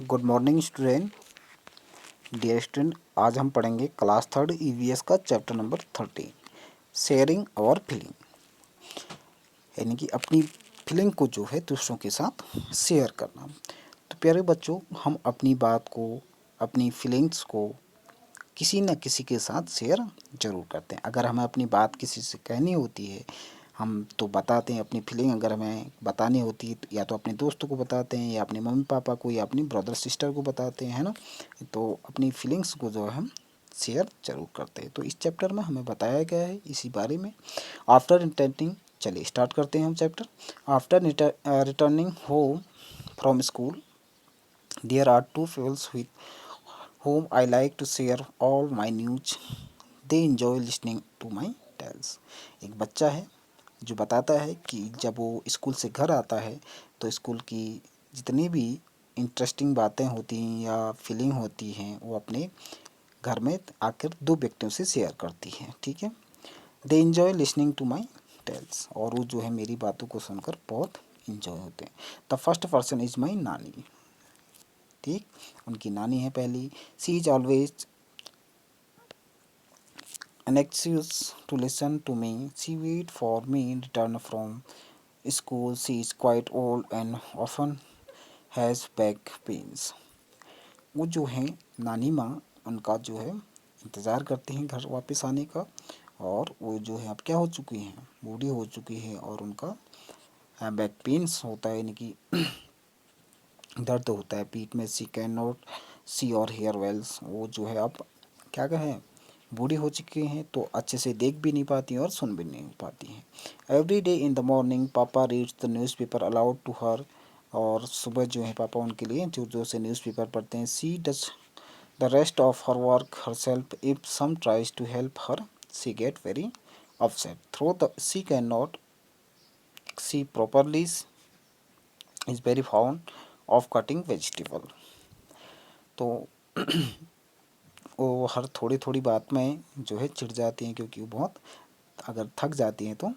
Good morning student. Dear student, आज हम पढ़ेंगे क्लास थर्ड ईवीएस का चैप्टर नंबर 13, शेयरिंग और फीलिंग, यानी कि अपनी फीलिंग को जो है दूसरों के साथ शेयर करना। तो प्यारे बच्चों, हम अपनी बात को, अपनी फीलिंग्स को किसी न किसी के साथ शेयर ज़रूर करते हैं। अगर हमें अपनी बात किसी से कहनी होती है, हम तो बताते हैं। अपनी फीलिंग अगर हमें बतानी होती है तो या तो अपने दोस्तों को बताते हैं, या अपने मम्मी पापा को, या अपनी ब्रदर सिस्टर को बताते हैं, है ना। तो अपनी फीलिंग्स को जो है हम शेयर जरूर करते हैं। तो इस चैप्टर में हमें बताया गया है इसी बारे में। आफ्टर इंटरटेनिंग, चलिए स्टार्ट करते हैं हम chapter. After returning home from school, there are two peoples with whom I like to share all my news. They enjoy listening to my tales. एक बच्चा है जो बताता है कि जब वो स्कूल से घर आता है तो स्कूल की जितनी भी इंटरेस्टिंग बातें होती हैं या फीलिंग होती हैं वो अपने घर में आकर दो व्यक्तियों से शेयर करती हैं। ठीक है। They enjoy listening to my tales, और वो जो है मेरी बातों को सुनकर बहुत इंजॉय होते हैं। The first person is my nani. ठीक, उनकी नानी है पहली। She is always anxious to listen to me. She wait for me return from school. She is quite old and often has back pains. वो जो है नानी माँ, उनका जो है इंतज़ार करती हैं घर वापस आने का, और वो जो है अब क्या हो चुकी हैं, बूढ़ी हो चुकी है, और उनका बैक पेन्स होता है, यानी कि दर्द होता है पीठ में। सी कैन नॉट सी और हेयर वेल्स, वो जो है अब क्या कहें, बूढ़ी हो चुकी हैं तो अच्छे से देख भी नहीं पाती हैं और सुन भी नहीं पाती हैं। Every day in the morning papa reads the newspaper aloud to her, और सुबह जो है पापा उनके लिए जो जो से न्यूज़पेपर पढ़ते हैं। She does the rest of her work herself, if some tries to help her she get very upset. Through the she can not see properly is very found of cutting vegetable. तो वो हर थोड़ी थोड़ी बात में जो है चिढ़ जाती हैं, क्योंकि वो बहुत अगर थक जाती हैं तो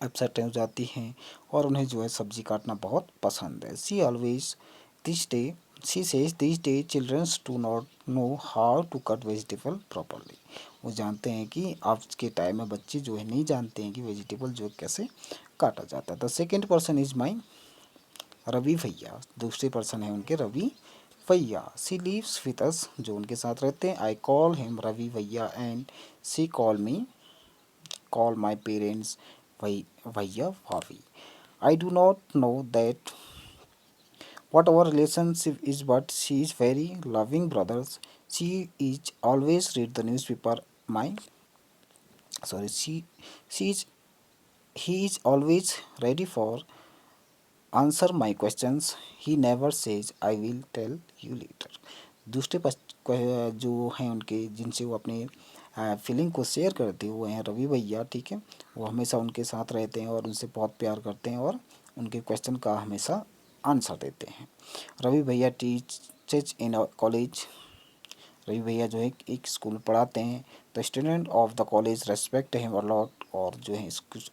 अपसेट हो जाती हैं, और उन्हें जो है सब्जी काटना बहुत पसंद है। She always this day she says this day childrens do not know how to cut vegetable properly. वो जानते हैं कि आज के टाइम में बच्चे जो है नहीं जानते हैं कि वेजिटेबल जो कैसे काटा जाता है। The second person is my Ravi भैया। दूसरे पर्सन है उनके रवि भैया। सी लिव्स विद अस, जो उनके साथ रहते हैं। आई कॉल हिम रवि भैया and she call my parents भैया भाभी। I do not know that what our relationship is, but she is very loving brothers. She is always read the newspaper. My sorry, she is he is always ready for answer my questions. He never says I will tell you later. दूसरे जो हैं उनके जिनसे वो अपने feeling को share करते हैं वो हैं रवि भैया। ठीक है। वो हमेशा उनके साथ रहते हैं और उनसे बहुत प्यार करते हैं, और उनके क्वेश्चन का हमेशा आंसर देते हैं। रवि भैया टीचेज इन कॉलेज। रवि भैया जो है एक स्कूल पढ़ाते हैं। The student of the college respect him a lot, और जो है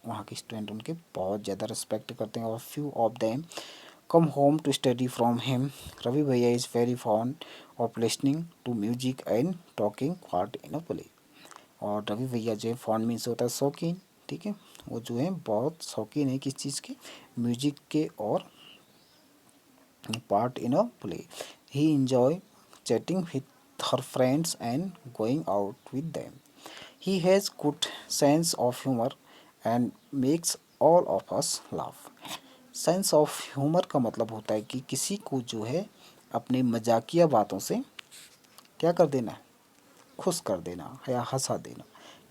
वहाँ के स्टूडेंट उनके बहुत ज़्यादा रिस्पेक्ट करते हैं। और few of them come home to study from him. Ravi bhaiya is very fond of listening to music and talking part in a play. और रवि भैया जो है फॉन्ड मीन्स होता है शौकीन। ठीक है। वो जो है बहुत शौकीन है किस चीज़ के, म्यूजिक के और part in a play. He enjoy chatting with her friends and going out with them. He has good sense of humor and makes all of us laugh. Sense of humour का मतलब होता है कि किसी को जो है अपनी मजाकिया बातों से क्या कर देना, खुश कर देना या हंसा देना।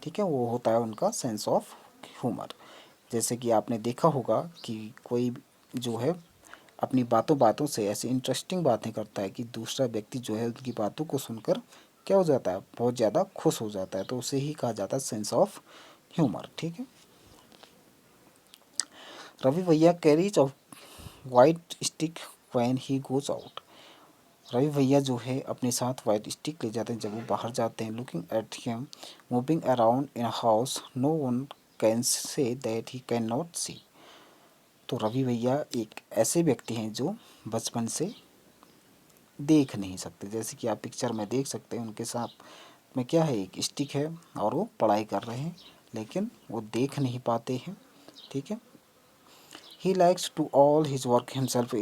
ठीक है। वो होता है उनका सेंस ऑफ ह्यूमर। जैसे कि आपने देखा होगा कि कोई जो है अपनी बातों बातों से ऐसी इंटरेस्टिंग बातें करता है कि दूसरा व्यक्ति जो है उनकी बातों को सुनकर क्या हो जाता है, बहुत ज़्यादा खुश हो जाता है। तो उसे ही कहा जाता है सेंस ऑफ ह्यूमर। ठीक है। रवि भैया carries a white stick when he goes out. Ravi भैया जो है अपने साथ वाइट स्टिक ले जाते हैं जब वो बाहर जाते हैं। Looking at him moving around in house, no one can say that he can not see. तो रवि भैया एक ऐसे व्यक्ति हैं जो बचपन से देख नहीं सकते। जैसे कि आप पिक्चर में देख सकते हैं उनके साथ में क्या है, एक स्टिक है और वो पढ़ाई कर रहे हैं लेकिन वो देख नहीं पाते हैं। ठीक है। He likes to all his work himself.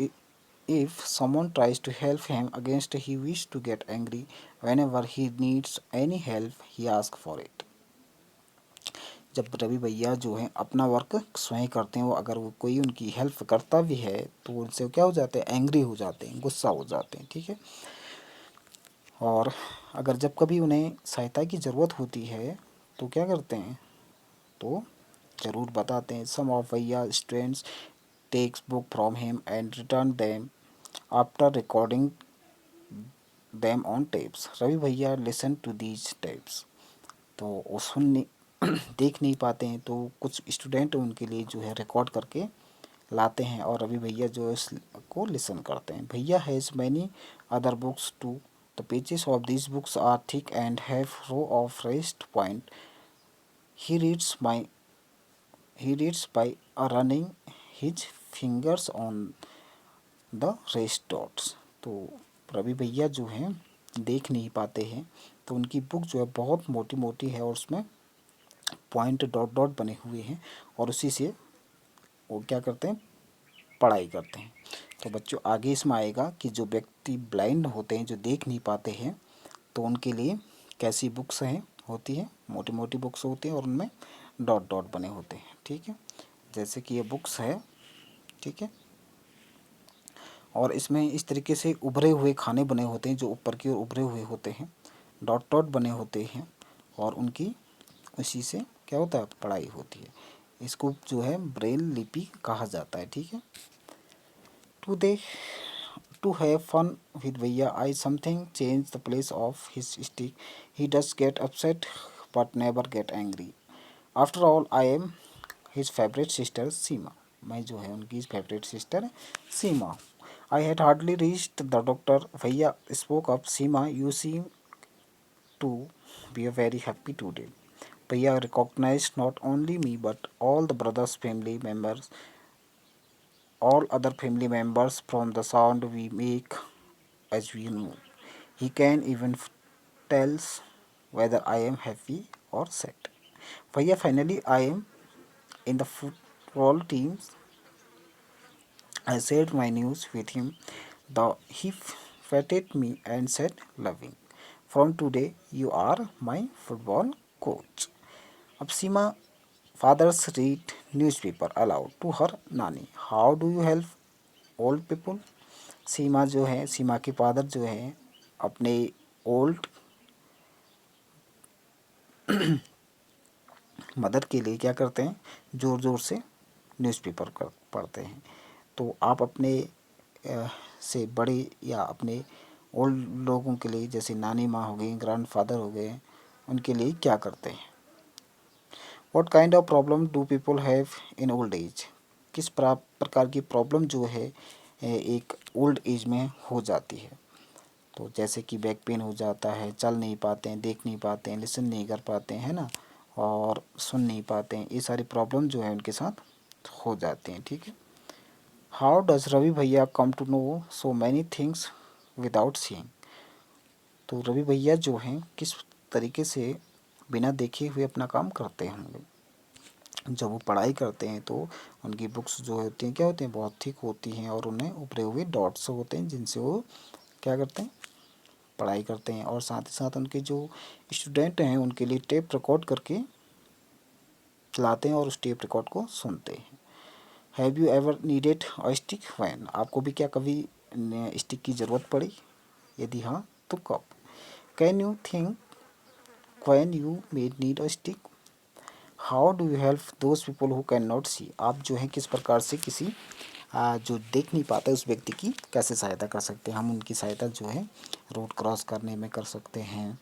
If someone tries to help him against, he wishes to get angry. Whenever he needs any help, he asks for it. जब रवि भैया जो है अपना वर्क स्वयं करते हैं, वो अगर वो कोई उनकी हेल्प करता भी है तो उनसे क्या हो जाते हैं, एंग्री हो जाते हैं, गुस्सा हो जाते हैं। ठीक है। और अगर जब कभी उन्हें सहायता की ज़रूरत होती है तो क्या करते हैं, तो ज़रूर बताते हैं। सम ऑफ भैया students takes book from him and return them after recording them on tapes. Ravi भैया लिसन टू दीज टेप्स। तो वो सुन नहीं देख नहीं पाते हैं तो कुछ स्टूडेंट उनके लिए जो है रिकॉर्ड करके लाते हैं और रवि भैया जो है इसको लिसन करते हैं। भैया has many other books too. The pages of these books are thick and have row of rest point. He reads my he reads by running his fingers on the rest dots. तो रवि भैया जो हैं देख नहीं पाते हैं तो उनकी बुक जो है बहुत मोटी मोटी है और उसमें पॉइंट डॉट डॉट बने हुए हैं और उसी से वो क्या करते हैं, पढ़ाई करते हैं। तो बच्चों आगे इसमें आएगा कि जो व्यक्ति ब्लाइंड होते हैं, जो देख नहीं पाते हैं, तो उनके लिए कैसी बुक्स हैं होती हैं, मोटी मोटी बुक्स होती हैं और उनमें डॉट डॉट बने होते हैं। ठीक है। जैसे कि ये बुक्स है। ठीक है। और इसमें इस तरीके से उभरे हुए खाने बने होते हैं जो ऊपर की ओर उभरे हुए होते हैं, डॉट डॉट बने होते हैं और उनकी इसी से क्या होता है, पढ़ाई होती है। इसको जो है ब्रेल लिपि कहा जाता है। ठीक है। To they to have fun with bhaiya I something change the place of his stick. He does get upset but never get angry. After all I am his favourite sister Seema. मैं जो है उनकी favourite sister Seema. I had hardly reached the doctor. Bhaiya spoke up. Seema, you seem to be very happy today. Bhaiya recognized not only me but all the brothers' family members, all other family members from the sound we make as we move. He can even tells whether I am happy or sad. Bhaiya, finally I am in the football teams. I shared my news with him. He patted me and said, loving. From today, you are my football coach. अब सीमा fathers read newspaper aloud to her नानी. How do you help old people? सीमा जो है, सीमा के father जो है अपने old mother के लिए क्या करते हैं, ज़ोर ज़ोर से न्यूज़पेपर पढ़ते हैं। तो आप अपने से बड़े या अपने ओल्ड लोगों के लिए, जैसे नानी माँ हो गई, ग्रैंडफादर हो गए, उनके लिए क्या करते हैं। What kind of problem do people have in old age? किस प्रकार की प्रॉब्लम जो है एक ओल्ड एज में हो जाती है। तो जैसे कि बैक पेन हो जाता है, चल नहीं पाते हैं, देख नहीं पाते हैं, लिसन नहीं कर पाते हैं, है ना, और सुन नहीं पाते हैं, ये सारी प्रॉब्लम जो है उनके साथ हो जाती हैं। ठीक है। हाउ डज रवि भैया come to know so many things without seeing? तो रवि भैया जो हैं किस तरीके से बिना देखे हुए अपना काम करते होंगे। जब वो पढ़ाई करते हैं तो उनकी बुक्स जो होती हैं क्या होती हैं, बहुत थिक होती हैं और उन्हें उभरे हुए डॉट्स होते हैं जिनसे वो क्या करते हैं, पढ़ाई करते हैं। और साथ ही साथ उनके जो स्टूडेंट हैं उनके लिए टेप रिकॉर्ड करके लाते हैं और उस टेप रिकॉर्ड को सुनते हैं। Have you ever needed a stick when? आपको भी क्या कभी स्टिक की ज़रूरत पड़ी? यदि हाँ तो कब? Can you think when you may need a stick? How do you help those people who can not see? आप जो है किस प्रकार से किसी जो देख नहीं पाता उस व्यक्ति की कैसे सहायता कर सकते हैं? हम उनकी सहायता जो है रोड क्रॉस करने में कर सकते हैं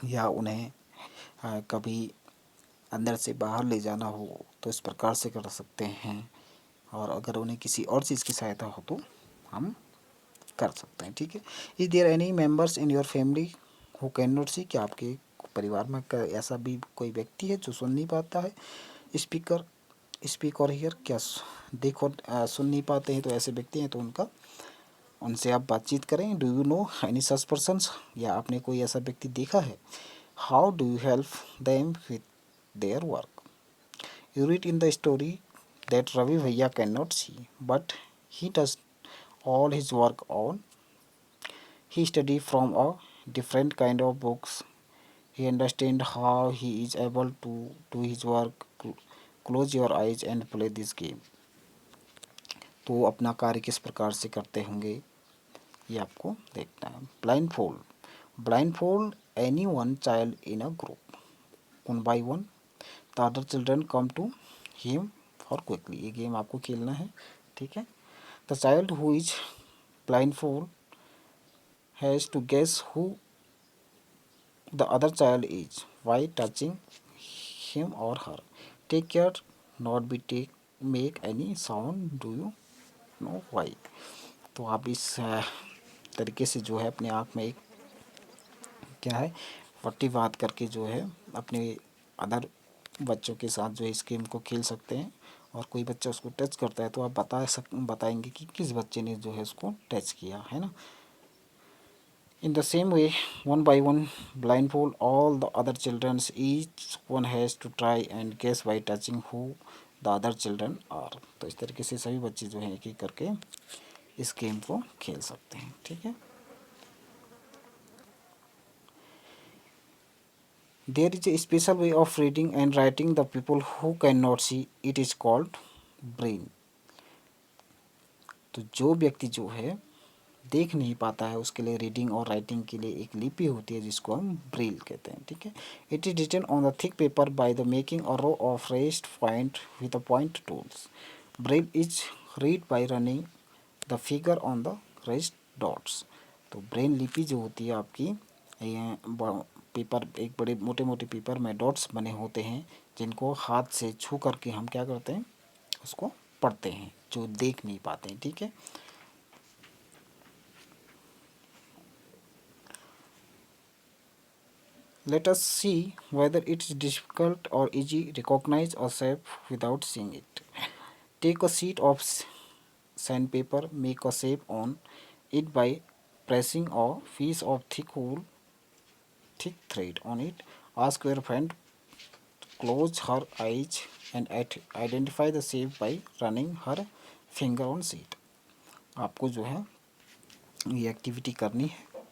या उन्हें कभी अंदर से बाहर ले जाना हो तो इस प्रकार से कर सकते हैं। और अगर उन्हें किसी और चीज़ की सहायता हो तो हम कर सकते हैं। ठीक है। Is there any members in your family who can not see? क्या आपके परिवार में ऐसा भी कोई व्यक्ति है जो सुन नहीं पाता है? स्पीकर स्पीक और हियर, क्या देख और सुन नहीं पाते हैं तो ऐसे व्यक्ति हैं तो उनका उनसे आप बातचीत करें। Do you know any such persons, या आपने कोई ऐसा व्यक्ति देखा है। How do you help them with their work. You read in the story that Ravi bhaiya can not see but he does all his work on. He study from a different kind of books. He understand how he is able to do his work. Close your eyes and play this game. तो अपना कार्य किस प्रकार से करते होंगे ये आपको देखना है। Blindfold any one child in a group, one by one the other children come to him for quickly. ये गेम आपको खेलना है, ठीक है। The child who is blindfold has to guess who the other child is by touching him or her. Take care not be make any sound. Do you know why? तो आप इस तरीके से जो है अपने आँख में एक क्या है पट्टी बांध करके जो है अपने अदर बच्चों के साथ जो है इस गेम को खेल सकते हैं। और कोई बच्चा उसको टच करता है तो आप बताएंगे कि किस बच्चे ने जो है उसको टच किया है ना। In the same way, one by one, blindfold all the other children. Each one has to try and guess by touching who the other children are. तो इस तरीके से सभी बच्चे जो हैं एक एक करके इस गेम को खेल सकते हैं, ठीक है। There is a special way of reading and writing the people who cannot see. It is called brain. तो जो व्यक्ति जो है देख नहीं पाता है उसके लिए रीडिंग और राइटिंग के लिए एक लिपि होती है जिसको हम ब्रेल कहते हैं, ठीक है। It is written on the thick paper by the making a row of raised point with a point tools. Braille is read by running the figure on the raised dots. तो Braille लिपि जो होती है आपकी ये paper एक बड़े मोटे मोटे पेपर में डॉट्स बने होते हैं जिनको हाथ से छू करके हम क्या करते हैं उसको पढ़ते हैं जो देख नहीं पाते हैं, ठीक है। Let us see whether it is difficult or easy to recognize a shape without seeing it. Take a sheet of sandpaper, make a shape on it by pressing a piece of thick thread on it. Ask your friend to close her eyes and identify the shape by running her finger on sheet. आपको जो है ये activity करनी है,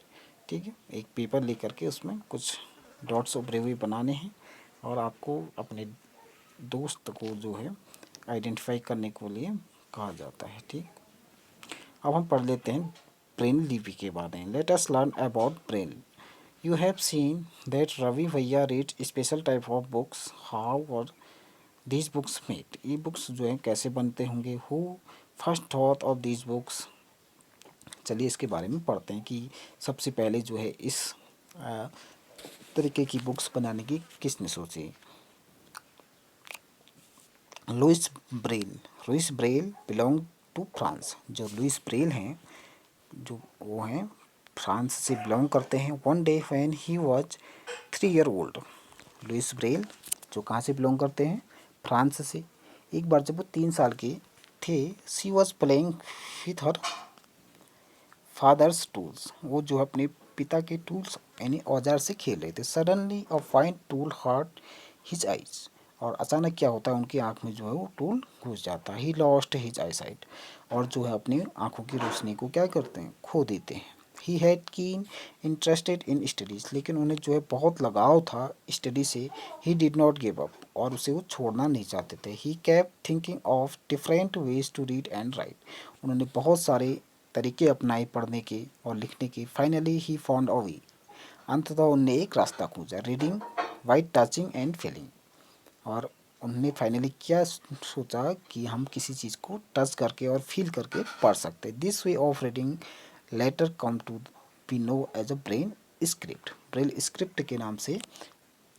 ठीक है। एक paper लेकर के उसमें कुछ डॉट्स उभरे हुए बनाने हैं और आपको अपने दोस्त को जो है आइडेंटिफाई करने के लिए कहा जाता है, ठीक। अब हम पढ़ लेते हैं ब्रेल लिपि के बारे में। Let us learn about Braille. You have seen that Ravi bhaiya read special type of books. How are these books made, ये बुक्स जो हैं कैसे बनते होंगे। Who first thought of these books. चलिए इसके बारे में पढ़ते हैं कि सबसे पहले जो है इस तरीके की बुक्स बनाने की किसने सोची। Louis Braille. Louis Braille belong to France. जो लुइस ब्रेल हैं जो वो हैं फ्रांस से बिलोंग करते हैं। One day when he was 3 year old. Louis Braille जो कहाँ से बिलोंग करते हैं फ्रांस से। एक बार जब वो 3 साल के थे she was playing with her father's tools. वो जो अपने पिता के टूल्स यानी औजार से खेल रहे थे। Suddenly a fine tool hurt his eyes. और अचानक क्या होता है उनकी आँख में जो है वो टूल घुस जाता है। He lost his I site. और जो है अपनी आँखों की रोशनी को क्या करते हैं खो देते हैं। He had keen interested in studies. लेकिन उन्हें जो है बहुत लगाव था स्टडी से। He did not give up. और उसे वो छोड़ना नहीं चाहते थे। He kept thinking of different ways to read and write. उन्होंने बहुत सारे तरीके अपनाए पढ़ने के और लिखने के। फाइनली ही फाउंड अ वे। अंततः उनने एक रास्ता खोजा। Reading by touching and feeling. और उन्होंने फाइनली क्या सोचा कि हम किसी चीज़ को टच करके और फील करके पढ़ सकते हैं। This way of reading letter come to be know as a brain script. Braille script के नाम से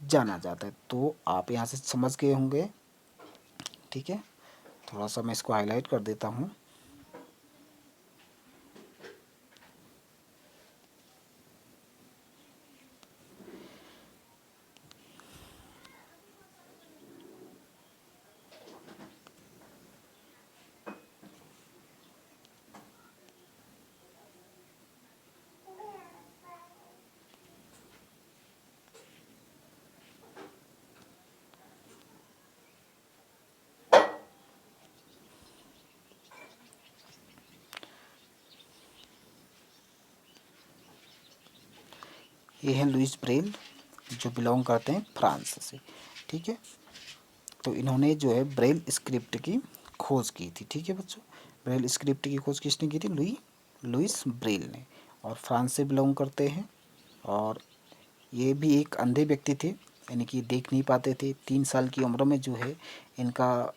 जाना जाता है। तो आप यहाँ से समझ गए होंगे, ठीक है। थोड़ा सा मैं इसको हाईलाइट कर देता हूँ। ये हैं लुइस ब्रेल, जो बिलोंग करते हैं फ्रांस से। ठीक है, तो इन्होंने जो है ब्रेल स्क्रिप्ट की खोज की थी। ठीक है बच्चों, ब्रेल स्क्रिप्ट की खोज किसने की थी? लुइस ब्रेल ने, और फ्रांस से बिलोंग करते हैं। और ये भी एक अंधे व्यक्ति थे, यानी कि देख नहीं पाते थे। 3 साल की उम्र में जो है इनका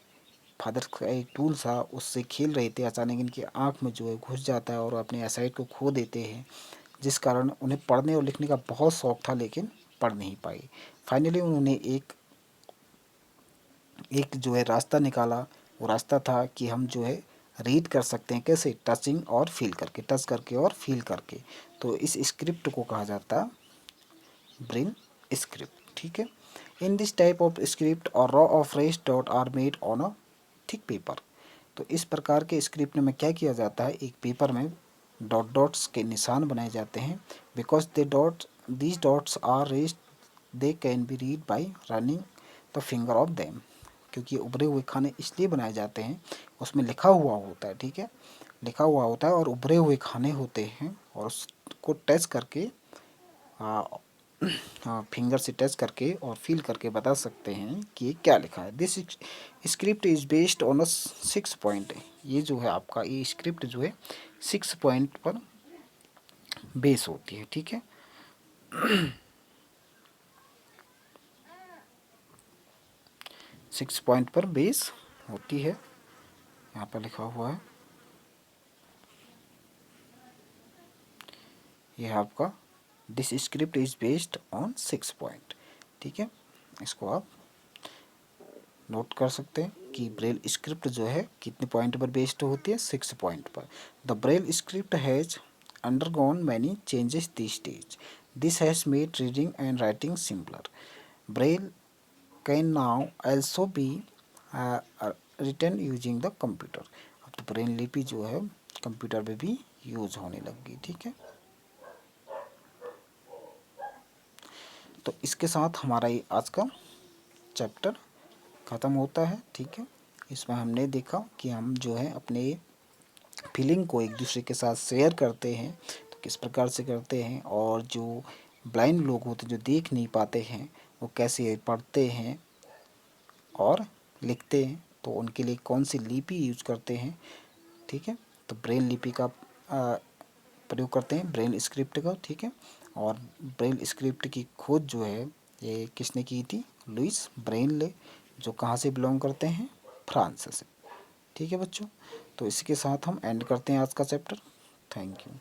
फादर का एक टूल था, उससे खेल रहे थे, अचानक इनकी आँख में जो है घुस जाता है और अपने आईसाइट को खो देते हैं, जिस कारण उन्हें पढ़ने और लिखने का बहुत शौक था, लेकिन पढ़ नहीं पाए। फाइनली उन्होंने एक जो है रास्ता निकाला। वो रास्ता था कि हम जो है रीड कर सकते हैं, कैसे? टचिंग और फील करके, टच करके और फील करके। तो इस स्क्रिप्ट को कहा जाता है ब्रेल स्क्रिप्ट। ठीक है, in this type of script और रॉ और fresh dot are made on a thick paper. तो इस प्रकार के स्क्रिप्ट में क्या किया जाता है, एक पेपर में डॉट्स के निशान बनाए जाते हैं। Because these dots are raised, they can be read by running the finger of them. क्योंकि उभरे हुए खाने इसलिए बनाए जाते हैं, उसमें लिखा हुआ होता है। ठीक है, लिखा हुआ होता है और उभरे हुए खाने होते हैं, और उसको टच करके फिंगर से टच करके और फील करके बता सकते हैं कि ये क्या लिखा है। This script is based on a 6 point. ये जो है आपका ये स्क्रिप्ट जो है 6 पॉइंट पर बेस होती है। ठीक है, 6 पॉइंट पर बेस होती है, यहाँ पर लिखा हुआ है। ये है आपका this script is based on 6 point. ठीक है, इसको आप नोट कर सकते हैं कि ब्रेल स्क्रिप्ट जो है कितने पॉइंट पर बेस्ड होती है? 6 पॉइंट पर। The Braille script has undergone many changes this days. This has made reading and writing simpler. Braille can now also be written using the computer. अब तो ब्रेल लिपि जो है कंप्यूटर पे भी यूज होने लग गई। ठीक है, तो इसके साथ हमारा ये आज का चैप्टर ख़त्म होता है। ठीक है, इसमें हमने देखा कि हम जो है अपने फीलिंग को एक दूसरे के साथ शेयर करते हैं, तो किस प्रकार से करते हैं, और जो ब्लाइंड लोग होते हैं, जो देख नहीं पाते हैं, वो कैसे पढ़ते हैं और लिखते हैं, तो उनके लिए कौन सी लिपि यूज करते हैं। ठीक है, तो ब्रेल लिपि का प्रयोग करते हैं, ब्रेल स्क्रिप्ट का। ठीक है, और ब्रेल स्क्रिप्ट की खोज जो है ये किसने की थी? लुइस ब्रेल, जो कहाँ से बिलोंग करते हैं? फ्रांस से। ठीक है बच्चों, तो इसी के साथ हम एंड करते हैं आज का चैप्टर। Thank you.